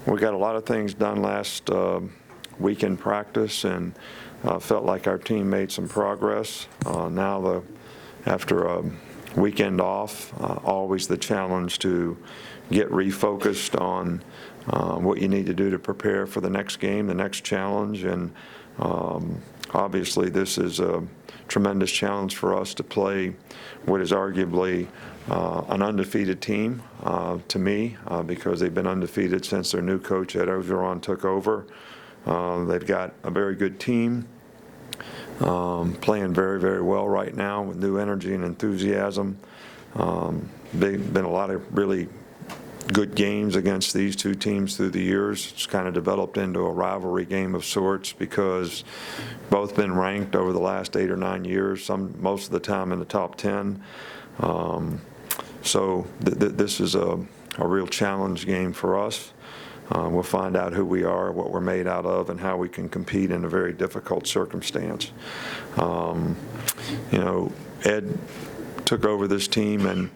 We got a lot of things done last week in practice, and felt like our team made some progress. Now, after a weekend off, always the challenge to get refocused on what you need to do to prepare for the next game, the next challenge, and obviously this is a tremendous challenge for us to play what is arguably an undefeated team to me, because they've been undefeated since their new coach Ed Ogeron took over. They've got a very good team, playing very, very well right now with new energy and enthusiasm. They've been a lot of really good games against these two teams through the years. It's kind of developed into a rivalry game of sorts because both been ranked over the last 8 or 9 years, most of the time in the top 10. So this is a real challenge game for us. We'll find out who we are, what we're made out of, and how we can compete in a very difficult circumstance. Ed took over this team, and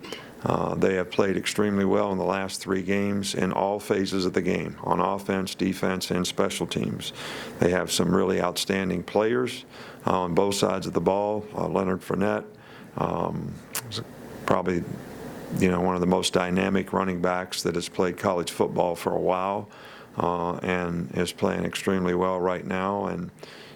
they have played extremely well in the last 3 games in all phases of the game, on offense, defense, and special teams. They have some really outstanding players on both sides of the ball. Leonard Fournette, probably one of the most dynamic running backs that has played college football for a while, and is playing extremely well right now. And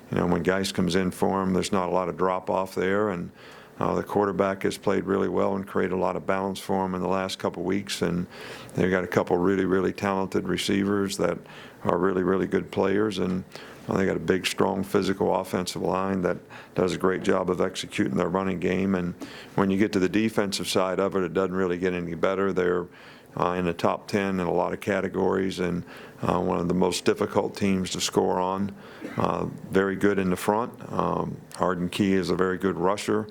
when Geis comes in for him, there's not a lot of drop-off there, and the quarterback has played really well and created a lot of balance for him in the last couple weeks. And they've got a couple really, really talented receivers that are really, really good players. And they got a big, strong, physical offensive line that does a great job of executing their running game. And when you get to the defensive side of it, it doesn't really get any better. They're in the top 10 in a lot of categories, and one of the most difficult teams to score on. Very good in the front. Arden Key is a very good rusher.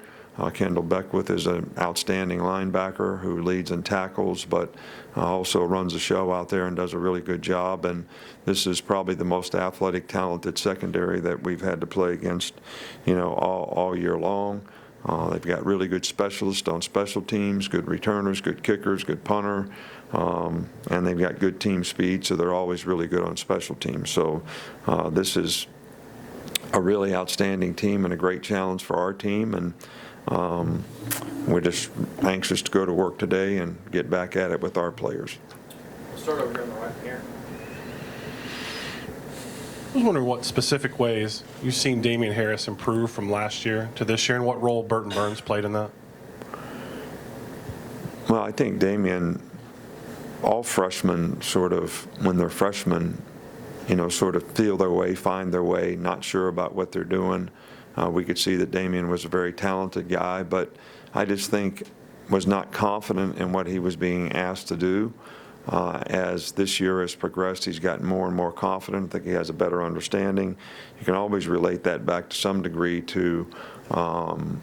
Kendall Beckwith is an outstanding linebacker who leads in tackles, but also runs the show out there and does a really good job. And this is probably the most athletic, talented secondary that we've had to play against, all year long. They've got really good specialists on special teams, good returners, good kickers, good punter, and they've got good team speed, so they're always really good on special teams. So this is a really outstanding team and a great challenge for our team, and we're just anxious to go to work today and get back at it with our players. We'll start over here on the right here. I was wondering what specific ways you've seen Damen Harris improve from last year to this year, and what role Burton Burns played in that. Well, I think Damen, all freshmen sort of, when they're freshmen, sort of feel their way, find their way, not sure about what they're doing. We could see that Damen was a very talented guy, but I just think was not confident in what he was being asked to do. As this year has progressed, he's gotten more and more confident. I think he has a better understanding. You can always relate that back to some degree to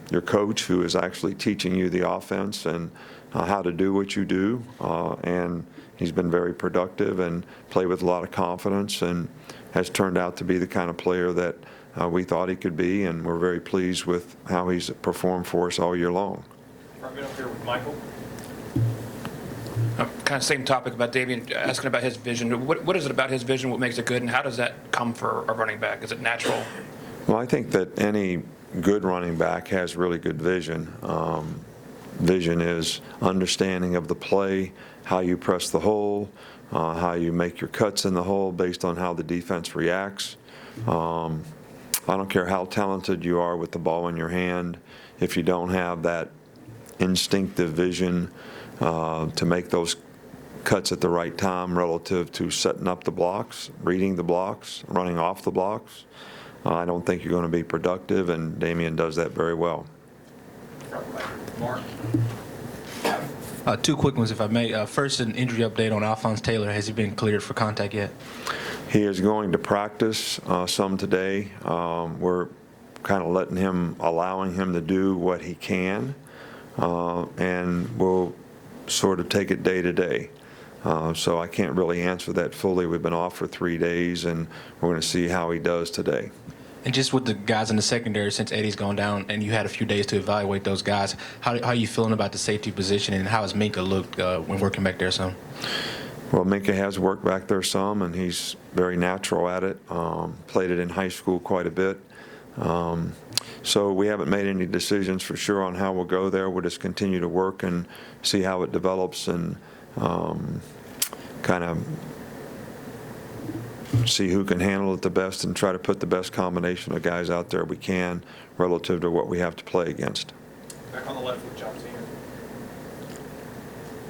your coach, who is actually teaching you the offense and how to do what you do. And he's been very productive and played with a lot of confidence, and has turned out to be the kind of player that we thought he could be, and we're very pleased with how he's performed for us all year long. Right up here with Michael. Kind of same topic about Damen, asking about his vision. What is it about his vision, what makes it good, and how does that come for a running back? Is it natural? Well, I think that any good running back has really good vision. Vision is understanding of the play, how you press the hole, how you make your cuts in the hole based on how the defense reacts. I don't care how talented you are with the ball in your hand, if you don't have that instinctive vision to make those cuts at the right time relative to setting up the blocks, reading the blocks, running off the blocks, I don't think you're going to be productive, and Damen does that very well. Mark. 2 quick ones, if I may. First, an injury update on Alphonse Taylor. Has he been cleared for contact yet? He is going to practice some today. We're kind of allowing him to do what he can, and we'll sort of take it day to day. So I can't really answer that fully. We've been off for 3 days, and we're going to see how he does today. And just with the guys in the secondary, since Eddie's gone down and you had a few days to evaluate those guys, how are you feeling about the safety position, and how has Minka looked when working back there some? Well, Minka has worked back there some, and he's very natural at it. Played it in high school quite a bit. So we haven't made any decisions for sure on how we'll go there. We'll just continue to work and see how it develops and kind of see who can handle it the best and try to put the best combination of guys out there we can relative to what we have to play against. Back on the left with John Senior.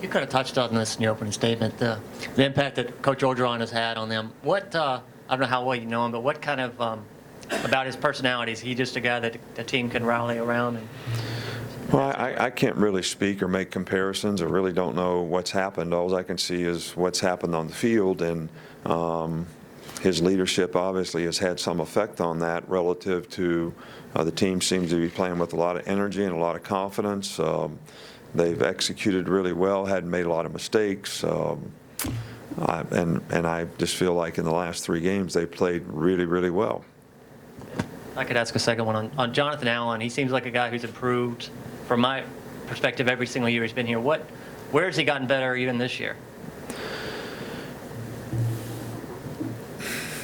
You kind of touched on this in your opening statement, the impact that Coach Orgeron has had on them. What, I don't know how well you know him, but what kind of, about his personality, is he just a guy that the team can rally around? Well, I can't really speak or make comparisons. I really don't know what's happened. All I can see is what's happened on the field, and his leadership obviously has had some effect on that relative to the team seems to be playing with a lot of energy and a lot of confidence. They've executed really well, hadn't made a lot of mistakes. And I just feel like in the last 3 games they played really, really well. I could ask a second one on Jonathan Allen. He seems like a guy who's improved, from my perspective, every single year he's been here. Where has he gotten better even this year?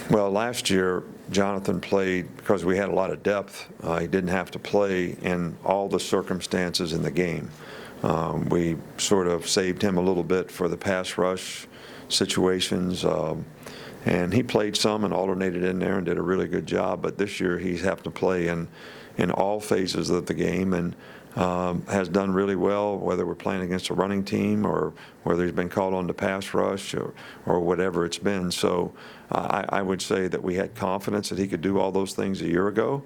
Well, last year, Jonathan played because we had a lot of depth. He didn't have to play in all the circumstances in the game. We sort of saved him a little bit for the pass rush situations. And he played some and alternated in there and did a really good job. But this year he's had to play in all phases of the game and has done really well, whether we're playing against a running team or whether he's been called on to pass rush or whatever it's been. So I would say that we had confidence that he could do all those things a year ago.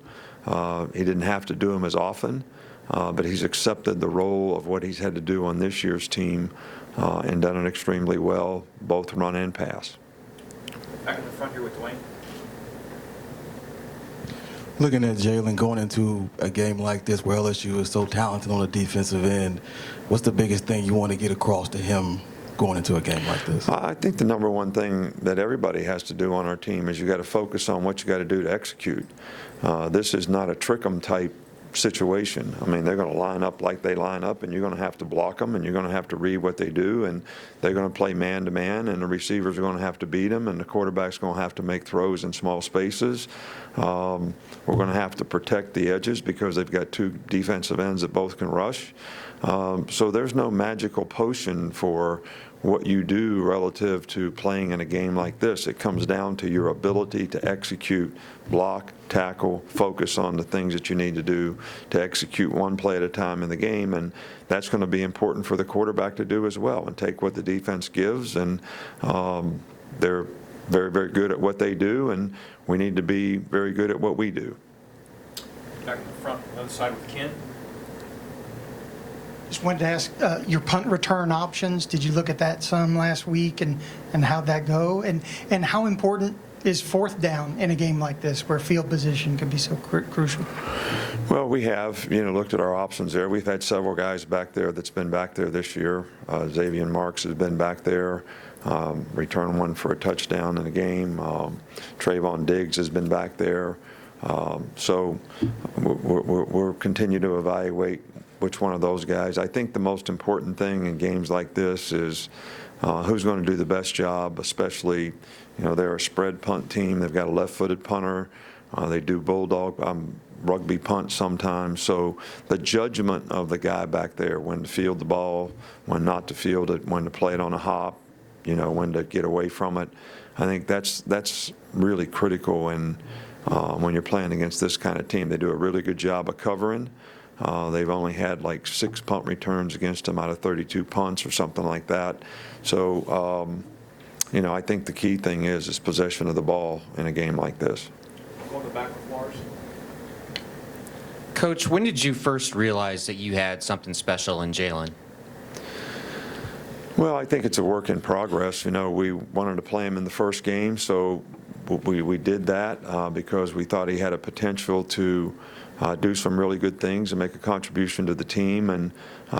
He didn't have to do them as often, but he's accepted the role of what he's had to do on this year's team and done it extremely well, both run and pass. Back in the front here with Dwayne. Looking at Jalen going into a game like this where LSU is so talented on the defensive end, what's the biggest thing you want to get across to him going into a game like this? I think the number one thing that everybody has to do on our team is you got to focus on what you got to do to execute. This is not a trick 'em type situation. I mean, they're going to line up like they line up, and you're going to have to block them, and you're going to have to read what they do, and they're going to play man-to-man, and the receivers are going to have to beat them, and the quarterback's going to have to make throws in small spaces. We're going to have to protect the edges because they've got 2 defensive ends that both can rush. So there's no magical potion for what you do relative to playing in a game like this. It comes down to your ability to execute, block, tackle, focus on the things that you need to do to execute one play at a time in the game, and that's going to be important for the quarterback to do as well and take what the defense gives, and they're very, very good at what they do, and we need to be very good at what we do. Back in the front, on the other side with Ken. Just wanted to ask, your punt return options, did you look at that some last week, and how'd that go? And how important is 4th down in a game like this where field position can be so crucial? Well, we have, looked at our options there. We've had several guys back there that's been back there this year. Xavier Marks has been back there, returned one for a touchdown in a game. Trayvon Diggs has been back there. So we'll continue to evaluate which one of those guys. I think the most important thing in games like this is who's going to do the best job, especially, they're a spread punt team. They've got a left-footed punter. They do bulldog rugby punt sometimes. So the judgment of the guy back there, when to field the ball, when not to field it, when to play it on a hop, when to get away from it, I think that's really critical. And when you're playing against this kind of team, they do a really good job of covering. They've only had like 6 punt returns against them out of 32 punts or something like that. So, I think the key thing is possession of the ball in a game like this. Going to the back with Lars. Coach, when did you first realize that you had something special in Jalen? Well, I think it's a work in progress. We wanted to play him in the first game, so we did that because we thought he had a potential to do some really good things and make a contribution to the team, and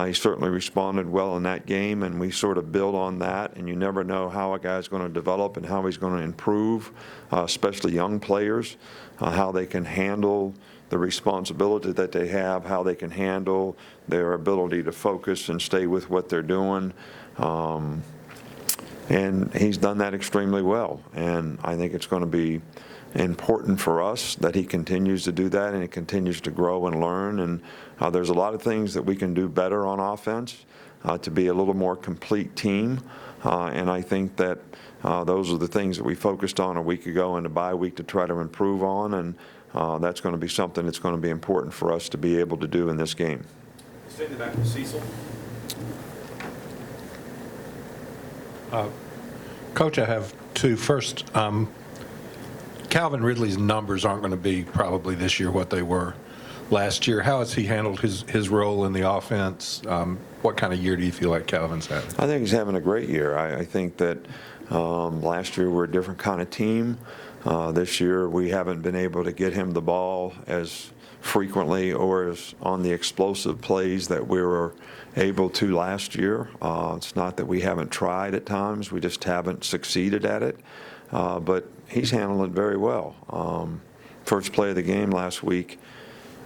he certainly responded well in that game, and we sort of build on that. And you never know how a guy's going to develop and how he's going to improve, especially young players, how they can handle the responsibility that they have, how they can handle their ability to focus and stay with what they're doing. And he's done that extremely well. And I think it's going to be important for us that he continues to do that and he continues to grow and learn. And there's a lot of things that we can do better on offense to be a little more complete team. And I think that those are the things that we focused on a week ago in the bye week to try to improve on. And that's going to be something that's going to be important for us to be able to do in this game. Stay in the back with Cecil. Coach, I have two. First, Calvin Ridley's numbers aren't going to be probably this year what they were last year. How has he handled his role in the offense? What kind of year do you feel like Calvin's having? I think he's having a great year. I think that last year we're a different kind of team. This year we haven't been able to get him the ball as frequently or as on the explosive plays that we were able to last year. It's not that we haven't tried at times, we just haven't succeeded at it. But he's handling it very well. First play of the game last week,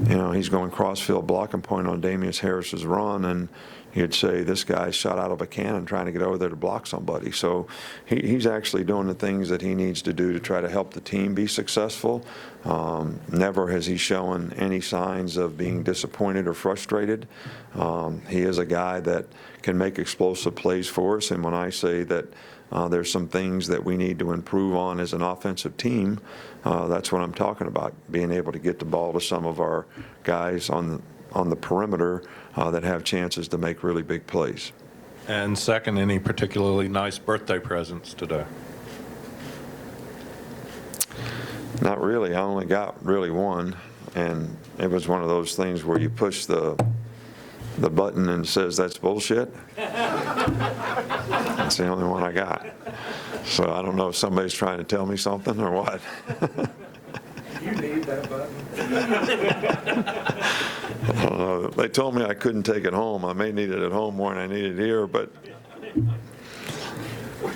he's going crossfield blocking point on Damen Harris's run, and you'd say this guy shot out of a cannon trying to get over there to block somebody. So he's actually doing the things that he needs to do to try to help the team be successful. Never has he shown any signs of being disappointed or frustrated. He is a guy that can make explosive plays for us, and when I say that there's some things that we need to improve on as an offensive team, that's what I'm talking about, being able to get the ball to some of our guys on the perimeter that have chances to make really big plays. And second, any particularly nice birthday presents today? Not really. I only got really one, and it was one of those things where you push the button and it says that's bullshit. That's the only one I got. So I don't know if somebody's trying to tell me something or what. You need that button. I don't know. They told me I couldn't take it home. I may need it at home more than I need it here, but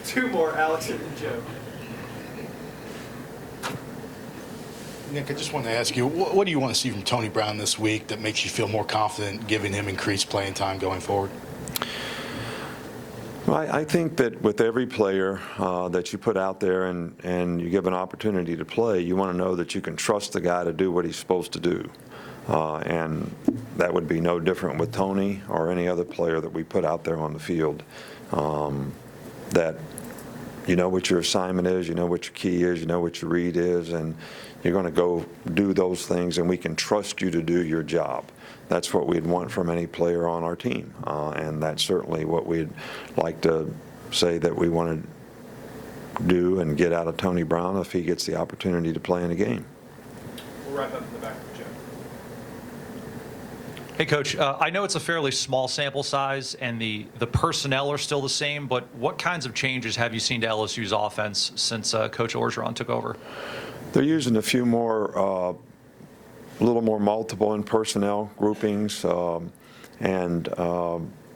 Two more, Alex and Joe. Nick, I just want to ask you, what do you want to see from Tony Brown this week that makes you feel more confident giving him increased playing time going forward? Well, I think that with every player that you put out there and you give an opportunity to play, you want to know that you can trust the guy to do what he's supposed to do. And that would be no different with Tony or any other player that we put out there on the field. That you know what your assignment is, you know what your key is, you know what your read is, and you're going to go do those things, and we can trust you to do your job. That's what we'd want from any player on our team, and that's certainly what we'd like to say that we want to do and get out of Tony Brown if he gets the opportunity to play in a game. We'll wrap up in the back with Joe. Hey, Coach, I know it's a fairly small sample size and the personnel are still the same, but what kinds of changes have you seen to LSU's offense since Coach Orgeron took over? They're using a few more, a little more multiple in personnel groupings, and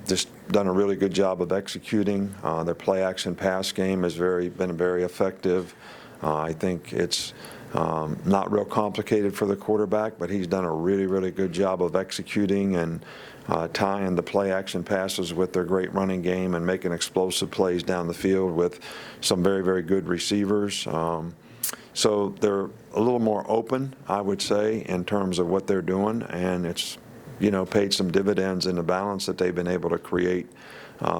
just done a really good job of executing. Their play action pass game has been very effective. I think it's not real complicated for the quarterback, but he's done a really, really good job of executing and tying the play action passes with their great running game and making explosive plays down the field with some very, very good receivers. So they're a little more open, I would say, in terms of what they're doing, and it's paid some dividends in the balance that they've been able to create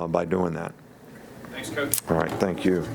by doing that. Thanks, Coach. All right, thank you.